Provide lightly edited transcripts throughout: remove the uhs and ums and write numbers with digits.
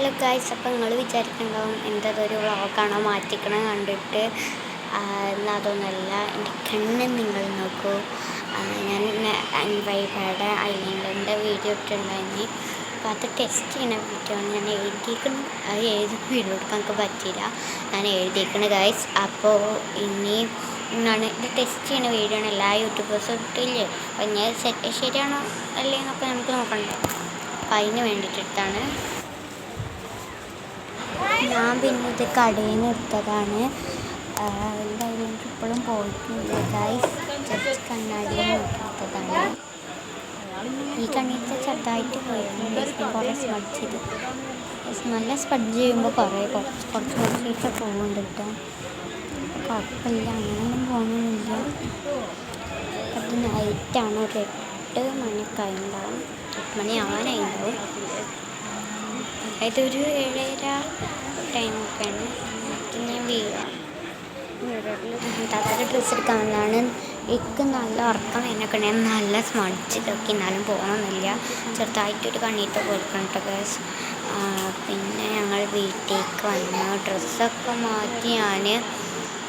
Hello guys, അപ്പോൾ നിങ്ങൾ വിചാരിക്കുന്നുണ്ടാവും എന്തതൊരു വ്ളോഗാണോ മാറ്റിക്കണം കണ്ടിട്ട്. അതൊന്നുമല്ല, എൻ്റെ കണ്ണ് നിങ്ങൾ നോക്കൂ. ഞാൻ വൈബയുടെ ഐലൻഡറിൻ്റെ വീഡിയോ ഇട്ടിട്ടുണ്ടായിരുന്നു. അപ്പോൾ അത് ടെസ്റ്റ് ചെയ്യുന്ന വീഡിയോ ആണ്. ഞാൻ എഴുതിയിരിക്കണം, അത് ഏത് വീഡിയോ എടുക്കാൻ എനിക്ക് പറ്റിയില്ല. ഞാൻ എഴുതിയിരിക്കണം ഗായ്സ്. അപ്പോൾ ഇനി ഇത് ടെസ്റ്റ് ചെയ്യുന്ന വീഡിയോ ആണ്. എല്ലാ യൂട്യൂബേഴ്സും ഇട്ടില്ലേ, അപ്പം ഞാൻ ശരിയാണോ അല്ലേ എന്നൊക്കെ നമുക്ക് നോക്കണ്ടേ. അപ്പം അതിന് വേണ്ടിയിട്ടെടുത്താണ് ഞാൻ. പിന്നെ ഇത് കടയിൽ നിന്ന് എടുത്തതാണ്. എന്തായാലും എനിക്ക് ഇപ്പോഴും പോയിട്ടില്ല ഗൈസ്. ജസ്റ്റ് കണ്ണാടിയിൽ എടുത്തതാണ്. ഈ കണ്ണിത്തെ ചെറുതായിട്ട് പോയിട്ടുണ്ട്. കുറേ സ്പഡ് ചെയ്ത് നല്ല സ്പഡ് ചെയ്യുമ്പോൾ കുറച്ച് പോകുന്നുണ്ട് കേട്ടോ. കുഴപ്പമില്ല, അങ്ങനെയൊന്നും പോകുന്നില്ല. അത് നൈറ്റാണ്, ഒരു 8 മണിയൊക്കെ ആയിട്ടുണ്ടാവും. 8 മണി ആവാനായിട്ടുണ്ടാവും. അതായത് ഒരു 7:30 ടൈമൊക്കെയാണ്. ഞാൻ താത്താൻ്റെ ഡ്രസ്സ് എടുക്കാൻ വന്നതാണ്. എനിക്ക് നല്ല ഉറക്കം എന്നൊക്കെ ഉണ്ടെങ്കിൽ നല്ല സ്മടിച്ചിട്ടൊക്കെ എന്നാലും പോകണമെന്നില്ല. ചെറുതായിട്ടൊരു കണ്ണീട്ട് കൊടുക്കണട്ടോ ഗൈസ്. പിന്നെ ഞങ്ങൾ വീട്ടിലേക്ക് വന്നു. ഡ്രസ്സൊക്കെ മാറ്റി ഞാൻ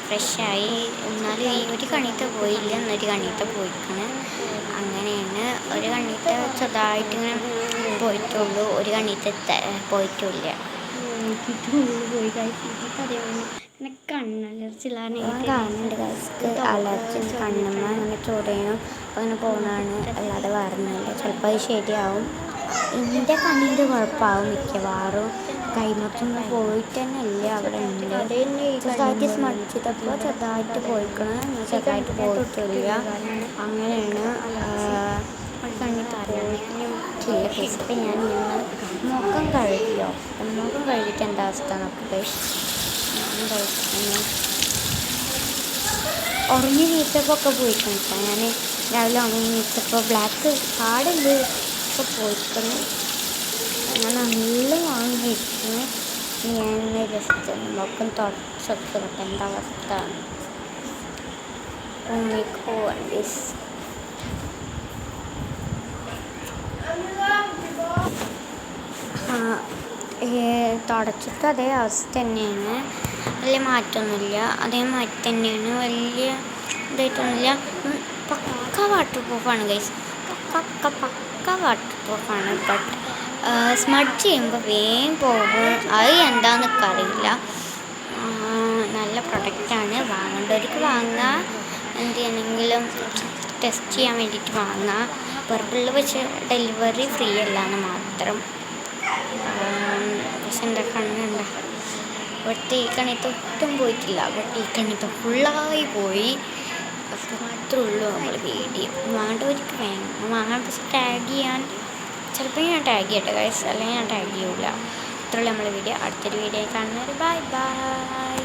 ഫ്രഷായി. എന്നാലും ഈ ഒരു കണ്ണീട്ട് പോയില്ല, എന്നൊരു കണ്ണീട്ട് പോയിക്കാണ്. അങ്ങനെയാണ്. ഒരു കണ്ണീട്ട് ചെറുതായിട്ടിങ്ങനെ പോയിട്ടുള്ളൂ, ഒരു കണ്ണീട്ട് പോയിട്ടില്ല. പോയി പിന്നെ കണ്ണലർച്ചിലാണ് കാണുന്നുണ്ട് ഗൈസ്ക്ക്. അലർജി കണ്ണമ്മ അങ്ങനെ ചൊറിയണം അങ്ങനെ പോകുന്നതാണ്, അല്ലാതെ വേറൊന്നുമില്ല. ചിലപ്പോൾ അത് ശരിയാവും. എൻ്റെ കണ്ണിൻ്റെ കുഴപ്പമാവും മിക്കവാറും. കൈമൊത്തൊന്നും പോയിട്ട് തന്നെ ഇല്ല, അവിടെ ഉണ്ട്. ചെറുതായിട്ട് സ്മടിച്ചപ്പോൾ ചെറുതായിട്ട് പോയിക്കണം, ചെറുതായിട്ട് പോയിട്ടില്ല. അങ്ങനെയാണ് കണ്ണിട്ട് പോയിട്ടില്ല കേസ്. ഇപ്പം ഞാൻ മുഖം കഴുകിയോ, മുഖം കഴുകിയിട്ട് എന്താ അവസ്ഥ നോക്കട്ടെ. ഉറങ്ങി നീച്ചപ്പോൾ ഒക്കെ പോയിക്കണം. ഞാൻ രാവിലെ ഉറങ്ങി നീച്ചപ്പോൾ ബ്ലാക്ക് പാടുണ്ട് ഒക്കെ പോയിക്കണം. ഞാൻ നല്ല വാങ്ങിയിരിക്കുന്നു. ഞാൻ ജസ്റ്റ് മുഖം തുടച്ചൊക്കെ എന്താ അവസ്ഥ. തുടച്ചിട്ട് അതേ അവസ്ഥ തന്നെയാണ്, വലിയ മാറ്റമൊന്നുമില്ല. അതേ മാറ്റം തന്നെയാണ്, വലിയ ഇതായിട്ടൊന്നുമില്ല. പക്ക വാട്ടർ പ്രൂഫാണ് ഗൈസ്, പക്ക വാട്ടർ പ്രൂഫാണ്. ബട്ട് സ്മഡ് ചെയ്യുമ്പോൾ വേഗം പോകും. അത് എന്താണെന്നൊക്കെ അറിയില്ല. നല്ല പ്രൊഡക്റ്റാണ്, വാങ്ങേണ്ടവർക്ക് വാങ്ങുക. എന്ത് ചെയ്യണമെങ്കിലും ടെസ്റ്റ് ചെയ്യാൻ വേണ്ടിയിട്ട് വാങ്ങുക. പർപ്പിളിൽ വെച്ച് ഡെലിവറി ഫ്രീ അല്ലാന്ന് മാത്രം. പക്ഷെ എന്താ കണ്ണുണ്ട, ഇവിടുത്തെ ഈ കണ്ണിത്ത് ഒട്ടും പോയിട്ടില്ല. ബട്ട് ഈ കണ്ണിത്ത് ഫുള്ളായി പോയി. അത്രേ ഉള്ളൂ നമ്മൾ വീഡിയോ. വേണ്ടവർക്ക് വാങ്ങാൻ. പക്ഷെ ടാഗ് ചെയ്യാൻ ചിലപ്പോൾ ഞാൻ ടാഗ് ചെയ്യട്ടെ ഗൈസ്, അല്ലെങ്കിൽ ഞാൻ ടാഗ് ചെയ്യൂല. ഇത്രയുള്ളൂ നമ്മൾ വീഡിയോ. അടുത്തൊരു വീഡിയോ കാണുന്നവർ ബൈ ബൈ.